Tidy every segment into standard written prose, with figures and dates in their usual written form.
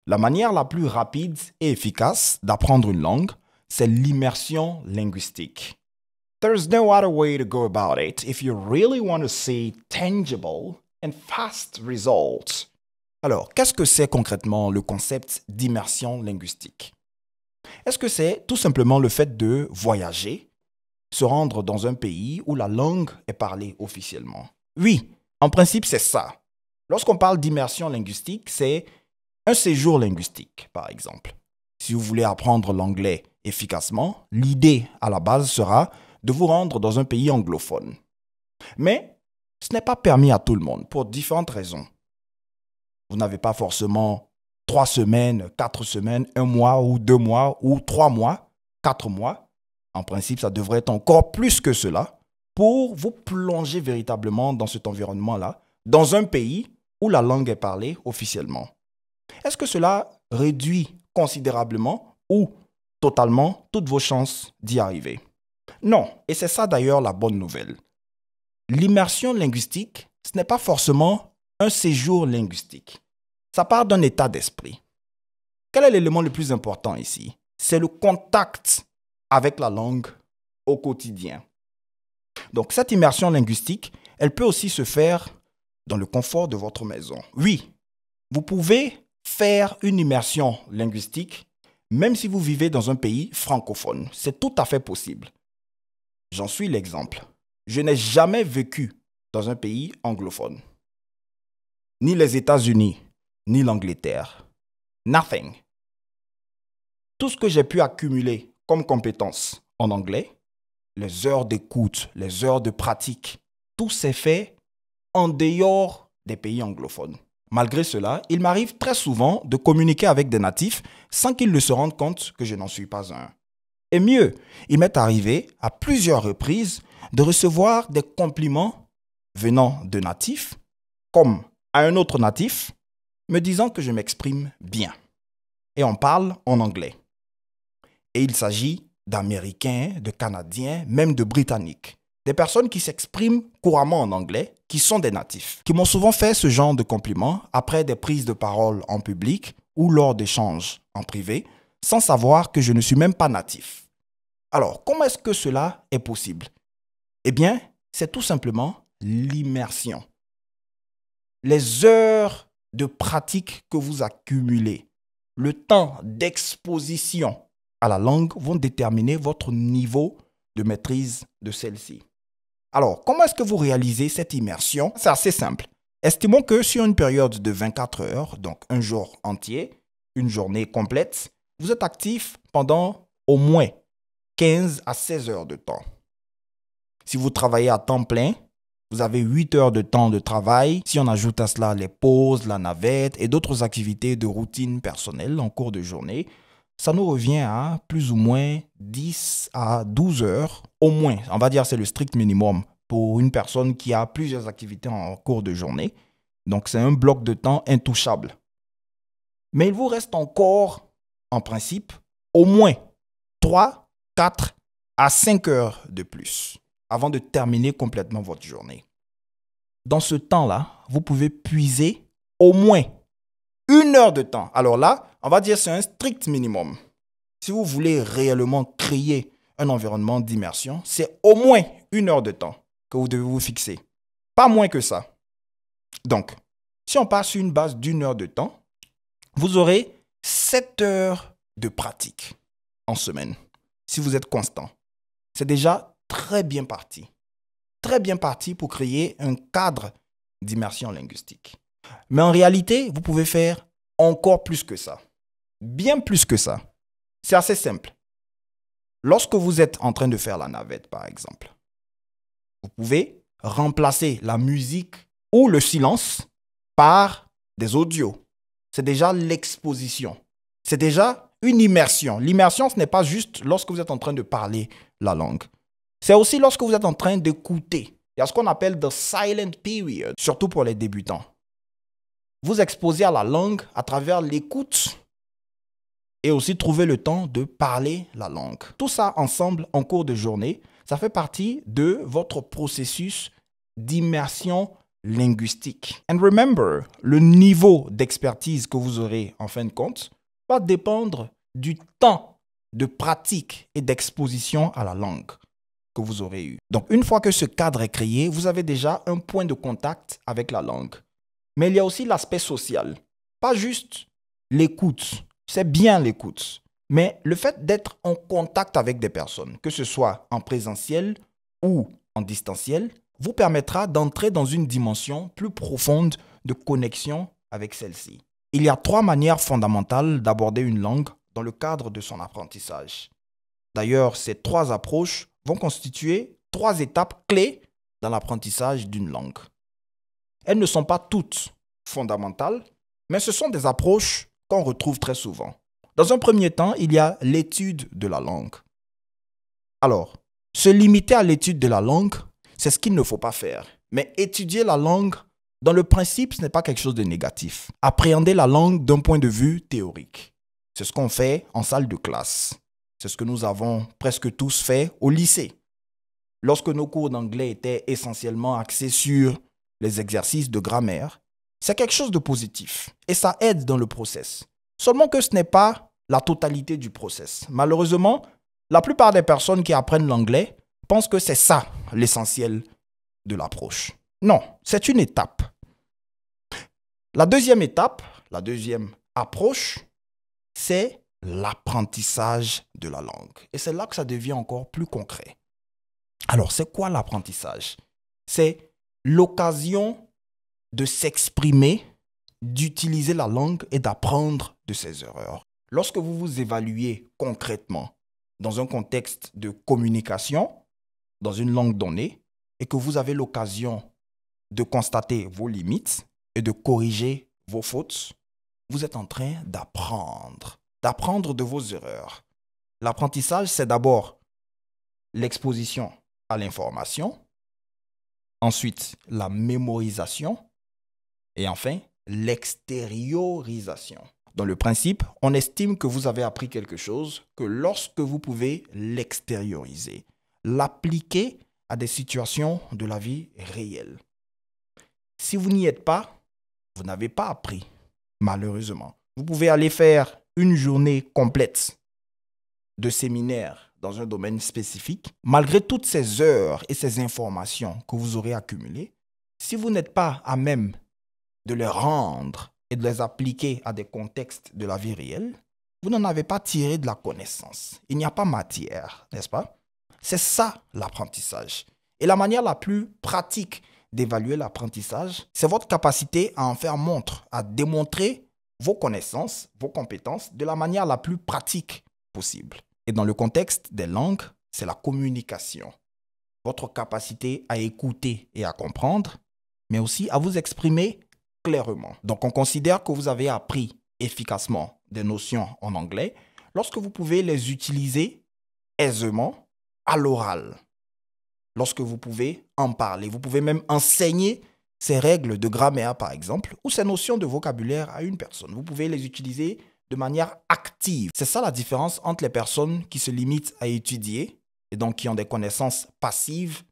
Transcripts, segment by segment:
La manière la plus rapide et efficace d'apprendre une langue, c'est l'immersion linguistique. There's no other way to go about it if you really want to see tangible and fast results. Alors, qu'est-ce que c'est concrètement le concept d'immersion linguistique? Est-ce que c'est tout simplement le fait de voyager, se rendre dans un pays où la langue est parlée officiellement? Oui, en principe, c'est ça. Lorsqu'on parle d'immersion linguistique, c'est un séjour linguistique, par exemple. Si vous voulez apprendre l'anglais efficacement, l'idée à la base sera de vous rendre dans un pays anglophone. Mais ce n'est pas permis à tout le monde pour différentes raisons. Vous n'avez pas forcément 3 semaines, 4 semaines, 1 mois ou 2 mois ou 3 mois, 4 mois. En principe, ça devrait être encore plus que cela pour vous plonger véritablement dans cet environnement-là, dans un pays où la langue est parlée officiellement. Est-ce que cela réduit considérablement ou totalement toutes vos chances d'y arriver? Non, et c'est ça d'ailleurs la bonne nouvelle. L'immersion linguistique, ce n'est pas forcément un séjour linguistique. Ça part d'un état d'esprit. Quel est l'élément le plus important ici? C'est le contact avec la langue au quotidien. Donc cette immersion linguistique, elle peut aussi se faire dans le confort de votre maison. Oui, vous pouvez faire une immersion linguistique même si vous vivez dans un pays francophone. C'est tout à fait possible. J'en suis l'exemple. Je n'ai jamais vécu dans un pays anglophone. Ni les États-Unis, ni l'Angleterre. Nothing. Tout ce que j'ai pu accumuler comme compétences en anglais, les heures d'écoute, les heures de pratique, tout s'est fait en dehors des pays anglophones. Malgré cela, il m'arrive très souvent de communiquer avec des natifs sans qu'ils ne se rendent compte que je n'en suis pas un. Et mieux, il m'est arrivé à plusieurs reprises de recevoir des compliments venant de natifs, comme à un autre natif, me disant que je m'exprime bien. Et on parle en anglais. Et il s'agit d'Américains, de Canadiens, même de Britanniques. Des personnes qui s'expriment couramment en anglais, qui sont des natifs, qui m'ont souvent fait ce genre de compliments après des prises de parole en public ou lors d'échanges en privé, sans savoir que je ne suis même pas natif. Alors, comment est-ce que cela est possible? Eh bien, c'est tout simplement l'immersion. Les heures de pratique que vous accumulez, le temps d'exposition à la langue vont déterminer votre niveau de maîtrise de celle-ci. Alors, comment est-ce que vous réalisez cette immersion? C'est assez simple. Estimons que sur une période de 24 heures, donc un jour entier, une journée complète, vous êtes actif pendant au moins 15 à 16 heures de temps. Si vous travaillez à temps plein, vous avez 8 heures de temps de travail. Si on ajoute à cela les pauses, la navette et d'autres activités de routine personnelle en cours de journée, ça nous revient à plus ou moins 10 à 12 heures au moins. On va dire que c'est le strict minimum pour une personne qui a plusieurs activités en cours de journée. Donc, c'est un bloc de temps intouchable. Mais il vous reste encore, en principe, au moins 3, 4 à 5 heures de plus avant de terminer complètement votre journée. Dans ce temps-là, vous pouvez puiser au moins 1 heure de temps. Alors là, on va dire que c'est un strict minimum. Si vous voulez réellement créer un environnement d'immersion, c'est au moins 1 heure de temps que vous devez vous fixer. Pas moins que ça. Donc, si on part sur une base d'1 heure de temps, vous aurez 7 heures de pratique en semaine. Si vous êtes constant, c'est déjà très bien parti. Très bien parti pour créer un cadre d'immersion linguistique. Mais en réalité, vous pouvez faire encore plus que ça. Bien plus que ça. C'est assez simple. Lorsque vous êtes en train de faire la navette, par exemple, vous pouvez remplacer la musique ou le silence par des audios. C'est déjà l'exposition. C'est déjà une immersion. L'immersion, ce n'est pas juste lorsque vous êtes en train de parler la langue. C'est aussi lorsque vous êtes en train d'écouter. Il y a ce qu'on appelle the silent period, surtout pour les débutants. Vous exposez à la langue à travers l'écoute et aussi trouver le temps de parler la langue. Tout ça ensemble en cours de journée, ça fait partie de votre processus d'immersion linguistique. And remember, le niveau d'expertise que vous aurez en fin de compte va dépendre du temps de pratique et d'exposition à la langue que vous aurez eu. Donc, une fois que ce cadre est créé, vous avez déjà un point de contact avec la langue. Mais il y a aussi l'aspect social. Pas juste l'écoute. C'est bien l'écoute. Mais le fait d'être en contact avec des personnes, que ce soit en présentiel ou en distanciel, vous permettra d'entrer dans une dimension plus profonde de connexion avec celle-ci. Il y a 3 manières fondamentales d'aborder une langue dans le cadre de son apprentissage. D'ailleurs, ces 3 approches vont constituer 3 étapes clés dans l'apprentissage d'une langue. Elles ne sont pas toutes fondamentales, mais ce sont des approches qu'on retrouve très souvent. Dans un premier temps, il y a l'étude de la langue. Alors, se limiter à l'étude de la langue, c'est ce qu'il ne faut pas faire. Mais étudier la langue, dans le principe, ce n'est pas quelque chose de négatif. Appréhender la langue d'un point de vue théorique. C'est ce qu'on fait en salle de classe. C'est ce que nous avons presque tous fait au lycée. Lorsque nos cours d'anglais étaient essentiellement axés sur les exercices de grammaire, c'est quelque chose de positif et ça aide dans le process. Seulement que ce n'est pas la totalité du process. Malheureusement, la plupart des personnes qui apprennent l'anglais pensent que c'est ça l'essentiel de l'approche. Non, c'est une étape. La deuxième étape, la deuxième approche, c'est l'apprentissage de la langue. Et c'est là que ça devient encore plus concret. Alors, c'est quoi l'apprentissage? C'est l'occasion de s'exprimer, d'utiliser la langue et d'apprendre de ses erreurs. Lorsque vous vous évaluez concrètement dans un contexte de communication, dans une langue donnée, et que vous avez l'occasion de constater vos limites et de corriger vos fautes, vous êtes en train d'apprendre de vos erreurs. L'apprentissage, c'est d'abord l'exposition à l'information, ensuite la mémorisation et enfin l'extériorisation. Dans le principe, on estime que vous avez appris quelque chose que lorsque vous pouvez l'extérioriser, l'appliquer à des situations de la vie réelle. Si vous n'y êtes pas, vous n'avez pas appris, malheureusement. Vous pouvez aller faire une journée complète de séminaire dans un domaine spécifique. Malgré toutes ces heures et ces informations que vous aurez accumulées, si vous n'êtes pas à même de les rendre et de les appliquer à des contextes de la vie réelle, vous n'en avez pas tiré de la connaissance. Il n'y a pas matière, n'est-ce pas? C'est ça l'apprentissage. Et la manière la plus pratique d'évaluer l'apprentissage, c'est votre capacité à en faire montre, à démontrer vos connaissances, vos compétences de la manière la plus pratique possible. Et dans le contexte des langues, c'est la communication. Votre capacité à écouter et à comprendre, mais aussi à vous exprimer clairement. Donc, on considère que vous avez appris efficacement des notions en anglais lorsque vous pouvez les utiliser aisément à l'oral. Lorsque vous pouvez en parler, vous pouvez même enseigner ces règles de grammaire, par exemple, ou ces notions de vocabulaire à une personne. Vous pouvez les utiliser de manière active. C'est ça la différence entre les personnes qui se limitent à étudier et donc qui ont des connaissances passives.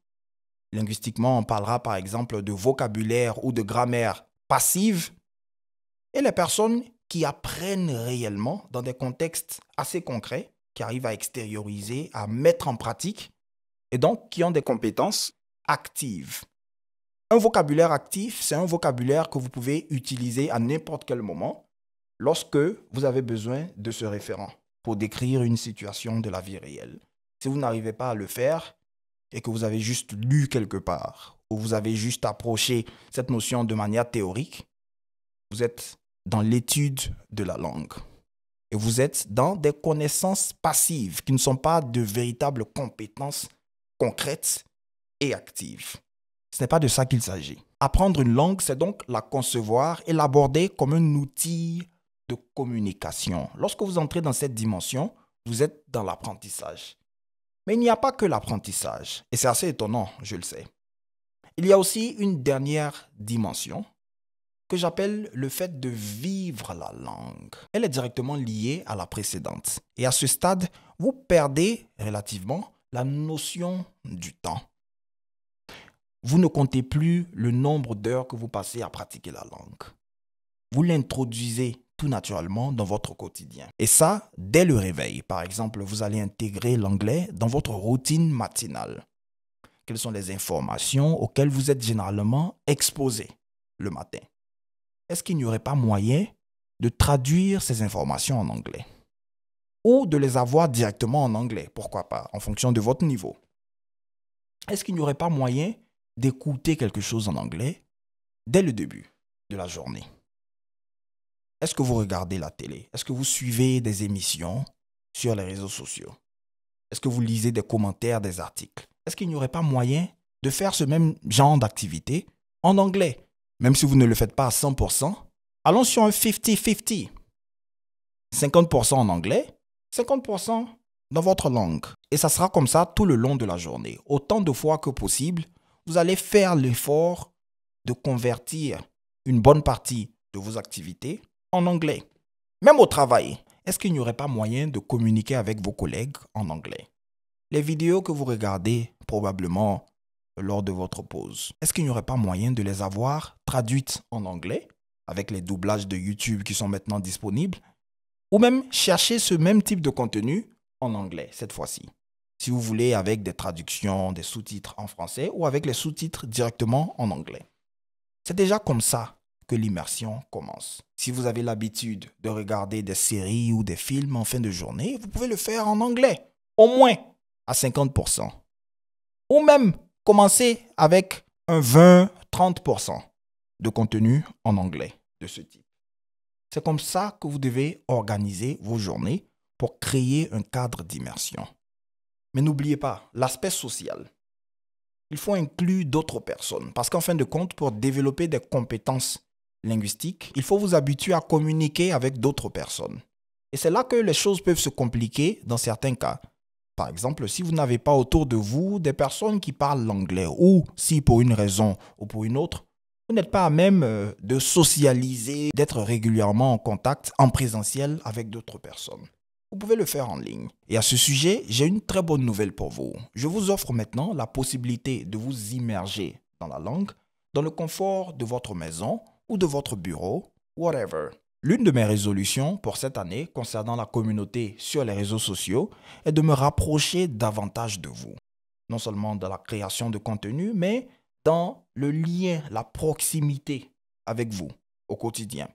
Linguistiquement, on parlera par exemple de vocabulaire ou de grammaire passive et les personnes qui apprennent réellement dans des contextes assez concrets, qui arrivent à extérioriser, à mettre en pratique et donc qui ont des compétences actives. Un vocabulaire actif, c'est un vocabulaire que vous pouvez utiliser à n'importe quel moment lorsque vous avez besoin de ce référent pour décrire une situation de la vie réelle. Si vous n'arrivez pas à le faire et que vous avez juste lu quelque part ou vous avez juste approché cette notion de manière théorique, vous êtes dans l'étude de la langue. Et vous êtes dans des connaissances passives qui ne sont pas de véritables compétences concrètes et actives. Ce n'est pas de ça qu'il s'agit. Apprendre une langue, c'est donc la concevoir et l'aborder comme un outil de communication. Lorsque vous entrez dans cette dimension, vous êtes dans l'apprentissage. Mais il n'y a pas que l'apprentissage. Et c'est assez étonnant, je le sais. Il y a aussi une dernière dimension que j'appelle le fait de vivre la langue. Elle est directement liée à la précédente. Et à ce stade, vous perdez relativement la notion du temps. vous ne comptez plus le nombre d'heures que vous passez à pratiquer la langue. Vous l'introduisez tout naturellement dans votre quotidien. Et ça, dès le réveil. Par exemple, vous allez intégrer l'anglais dans votre routine matinale. Quelles sont les informations auxquelles vous êtes généralement exposé le matin? Est-ce qu'il n'y aurait pas moyen de traduire ces informations en anglais? Ou de les avoir directement en anglais, pourquoi pas, en fonction de votre niveau? Est-ce qu'il n'y aurait pas moyen d'écouter quelque chose en anglais dès le début de la journée? Est-ce que vous regardez la télé? Est-ce que vous suivez des émissions sur les réseaux sociaux? Est-ce que vous lisez des commentaires des articles? Est-ce qu'il n'y aurait pas moyen de faire ce même genre d'activité en anglais? Même si vous ne le faites pas à 100%, allons sur un 50-50. 50% en anglais, 50% dans votre langue. Et ça sera comme ça tout le long de la journée. Autant de fois que possible, vous allez faire l'effort de convertir une bonne partie de vos activités en anglais. Même au travail, est-ce qu'il n'y aurait pas moyen de communiquer avec vos collègues en anglais? Les vidéos que vous regardez probablement lors de votre pause, est-ce qu'il n'y aurait pas moyen de les avoir traduites en anglais avec les doublages de YouTube qui sont maintenant disponibles? Ou même chercher ce même type de contenu en anglais cette fois-ci. Si vous voulez avec des traductions, des sous-titres en français ou avec les sous-titres directement en anglais. C'est déjà comme ça que l'immersion commence. Si vous avez l'habitude de regarder des séries ou des films en fin de journée, vous pouvez le faire en anglais, au moins à 50%. Ou même commencer avec un 20-30% de contenu en anglais de ce type. C'est comme ça que vous devez organiser vos journées pour créer un cadre d'immersion. Mais n'oubliez pas l'aspect social. Il faut inclure d'autres personnes parce qu'en fin de compte, pour développer des compétences linguistiques, il faut vous habituer à communiquer avec d'autres personnes. Et c'est là que les choses peuvent se compliquer dans certains cas. Par exemple, si vous n'avez pas autour de vous des personnes qui parlent l'anglais ou si pour une raison ou pour une autre, vous n'êtes pas à même de socialiser, d'être régulièrement en contact en présentiel avec d'autres personnes. Vous pouvez le faire en ligne. Et à ce sujet, j'ai une très bonne nouvelle pour vous. Je vous offre maintenant la possibilité de vous immerger dans la langue, dans le confort de votre maison ou de votre bureau, whatever. L'une de mes résolutions pour cette année concernant la communauté sur les réseaux sociaux est de me rapprocher davantage de vous. Non seulement dans la création de contenu, mais dans le lien, la proximité avec vous au quotidien.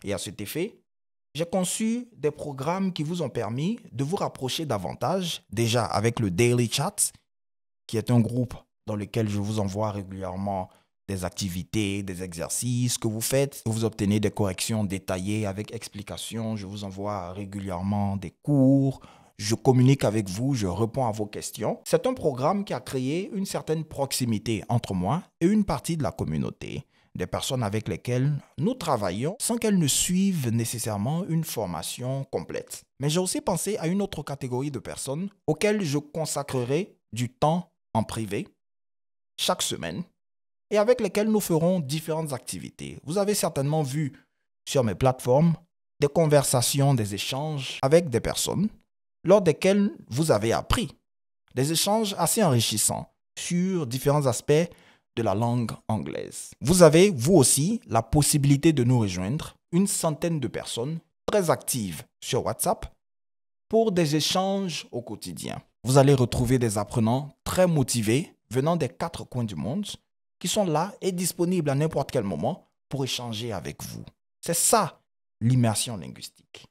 Et à cet effet, j'ai conçu des programmes qui vous ont permis de vous rapprocher davantage, déjà avec le Daily Chat, qui est un groupe dans lequel je vous envoie régulièrement des activités, des exercices que vous faites. Vous obtenez des corrections détaillées avec explications. Je vous envoie régulièrement des cours. Je communique avec vous, je réponds à vos questions. C'est un programme qui a créé une certaine proximité entre moi et une partie de la communauté, des personnes avec lesquelles nous travaillons sans qu'elles ne suivent nécessairement une formation complète. Mais j'ai aussi pensé à une autre catégorie de personnes auxquelles je consacrerai du temps en privé chaque semaine et avec lesquelles nous ferons différentes activités. Vous avez certainement vu sur mes plateformes des conversations, des échanges avec des personnes lors desquels vous avez appris des échanges assez enrichissants sur différents aspects de la langue anglaise. Vous avez, vous aussi, la possibilité de nous rejoindre, une centaine de personnes très actives sur WhatsApp pour des échanges au quotidien. Vous allez retrouver des apprenants très motivés venant des 4 coins du monde qui sont là et disponibles à n'importe quel moment pour échanger avec vous. C'est ça, l'immersion linguistique.